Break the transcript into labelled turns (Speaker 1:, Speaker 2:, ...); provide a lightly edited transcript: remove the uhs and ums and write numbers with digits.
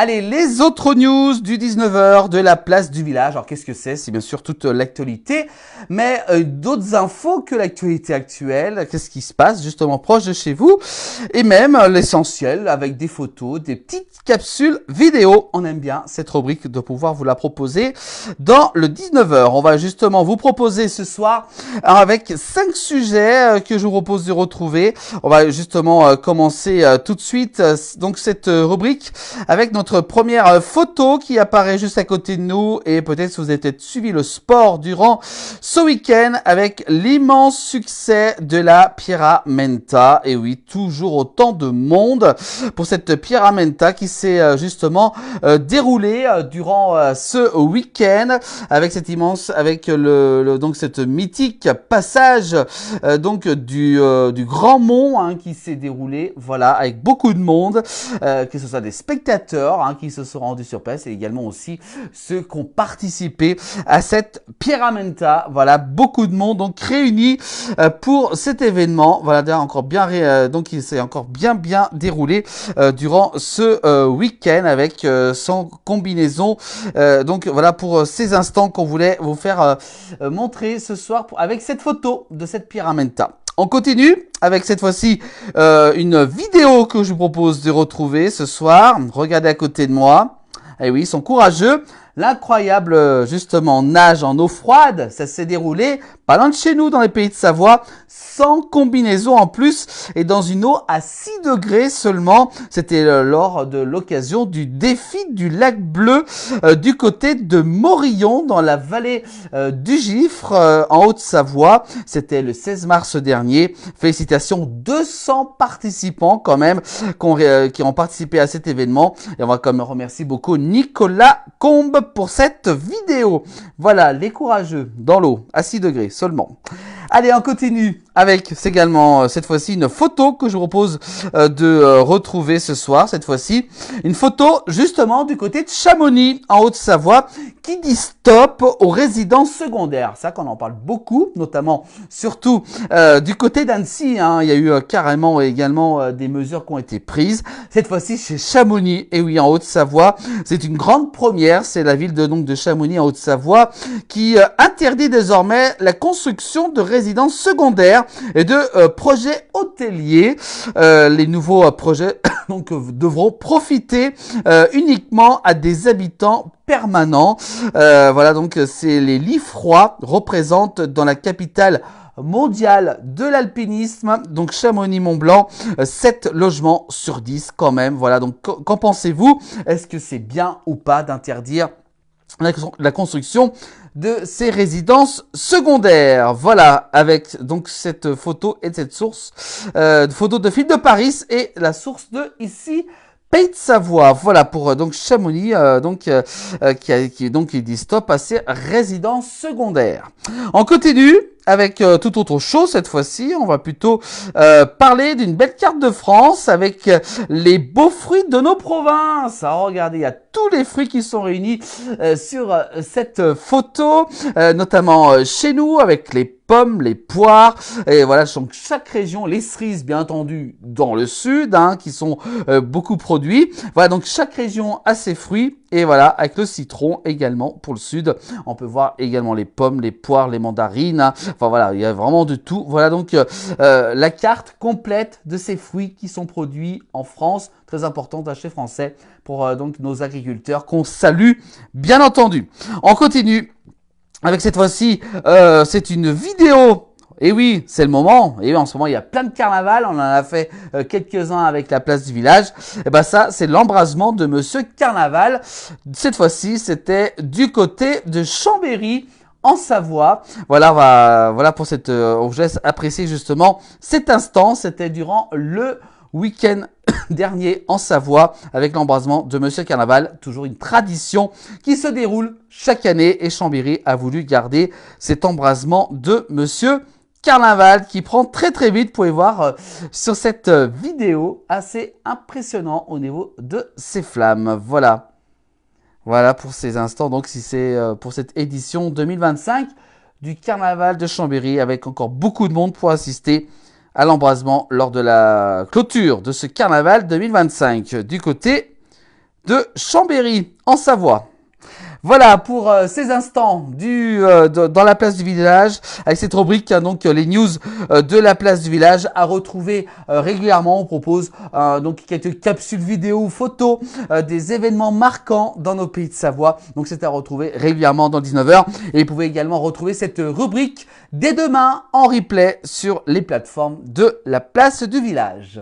Speaker 1: Allez, les autres news du 19h de la place du village. Alors, qu'est-ce que c'est? C'est bien sûr toute l'actualité, mais d'autres infos que l'actualité actuelle. Qu'est-ce qui se passe justement proche de chez vous? Et même l'essentiel avec des photos, des petites capsules vidéo. On aime bien cette rubrique de pouvoir vous la proposer dans le 19h. On va justement vous proposer ce soir avec 5 sujets que je vous propose de retrouver. On va justement commencer tout de suite donc cette rubrique avec notre première photo qui apparaît juste à côté de nous, et peut-être si vous avez peut-être suivi le sport durant ce week-end avec l'immense succès de la Pierramenta. Et oui, toujours autant de monde pour cette Pierramenta qui s'est justement déroulée durant ce week-end avec cette immense, avec donc cette mythique passage donc du Grand Mont qui s'est déroulé, voilà, avec beaucoup de monde, que ce soit des spectateurs qui se sont rendus sur place et également aussi ceux qui ont participé à cette Pierramenta. Voilà, beaucoup de monde donc réuni pour cet événement. Voilà, encore bien donc il s'est encore bien déroulé durant ce week-end avec son combinaison. Donc voilà pour ces instants qu'on voulait vous faire montrer ce soir avec cette photo de cette Pierramenta. On continue avec cette fois-ci une vidéo que je vous propose de retrouver ce soir. Regardez à côté de moi. Eh oui, ils sont courageux. L'incroyable, justement, nage en eau froide, ça s'est déroulé pas loin de chez nous, dans les pays de Savoie, sans combinaison en plus, et dans une eau à 6 degrés seulement. C'était lors de l'occasion du défi du lac Bleu du côté de Morillon, dans la vallée du Gifre, en Haute-Savoie. C'était le 16 mars dernier. Félicitations, 200 participants quand même qui ont participé à cet événement. Et on va quand même remercier beaucoup Nicolas Combe pour cette vidéo. Voilà, les courageux dans l'eau à 6 degrés seulement. Allez, on continue avec, c'est également cette fois-ci une photo que je vous propose de retrouver ce soir. Cette fois-ci, une photo justement du côté de Chamonix, en Haute-Savoie, qui dit stop aux résidences secondaires. Ça, qu'on en parle beaucoup, notamment, surtout du côté d'Annecy. Il y a eu carrément également des mesures qui ont été prises. Cette fois-ci, chez Chamonix, et oui, en Haute-Savoie, c'est une grande première. C'est la ville de Chamonix, en Haute-Savoie, qui interdit désormais la construction de résidences secondaires et de projets hôteliers. Les nouveaux projets donc devront profiter uniquement à des habitants permanents. Voilà, donc c'est les lits froids représentent dans la capitale mondiale de l'alpinisme, donc Chamonix-Mont-Blanc, 7 logements sur 10 quand même. Voilà, donc qu'en pensez-vous? Est-ce que c'est bien ou pas d'interdire la construction de ces résidences secondaires? Voilà, avec donc cette photo et cette source, photo de Philippe de Paris et la source de ici, Pays de Savoie. Voilà pour donc Chamonix, qui dit stop à ces résidences secondaires. On continue avec tout autre chose cette fois-ci. On va plutôt parler d'une belle carte de France avec les beaux fruits de nos provinces. Alors regardez, il y a tous les fruits qui sont réunis sur cette photo, notamment chez nous avec les pommes, les poires, et voilà, donc chaque région, les cerises bien entendu dans le sud, qui sont beaucoup produits. Voilà, donc chaque région a ses fruits, et voilà, avec le citron également pour le sud. On peut voir également les pommes, les poires, les mandarines. Enfin voilà, il y a vraiment de tout. Voilà donc la carte complète de ces fruits qui sont produits en France. Très important d'acheter français pour donc nos agriculteurs qu'on salue bien entendu. On continue avec cette fois-ci, c'est une vidéo. Et oui, c'est le moment. Et oui, en ce moment, il y a plein de carnaval. On en a fait quelques-uns avec la place du village. Et ben ça, c'est l'embrasement de Monsieur Carnaval. Cette fois-ci, c'était du côté de Chambéry, en Savoie. Voilà, voilà pour cette. On vous laisse apprécier justement cet instant. C'était durant le week-end dernier en Savoie avec l'embrasement de Monsieur Carnaval. Toujours une tradition qui se déroule chaque année et Chambéry a voulu garder cet embrasement de Monsieur Carnaval qui prend très vite. Vous pouvez voir sur cette vidéo, assez impressionnant au niveau de ses flammes. Voilà. Voilà pour ces instants. Donc si c'est pour cette édition 2025 du Carnaval de Chambéry avec encore beaucoup de monde pour assister à l'embrasement lors de la clôture de ce Carnaval 2025 du côté de Chambéry, en Savoie. Voilà pour ces instants dans la place du village, avec cette rubrique, hein, donc les news de la place du village à retrouver régulièrement. On propose donc quelques capsules vidéo ou photos des événements marquants dans nos pays de Savoie. Donc c'est à retrouver régulièrement dans 19h. Et vous pouvez également retrouver cette rubrique dès demain en replay sur les plateformes de la place du village.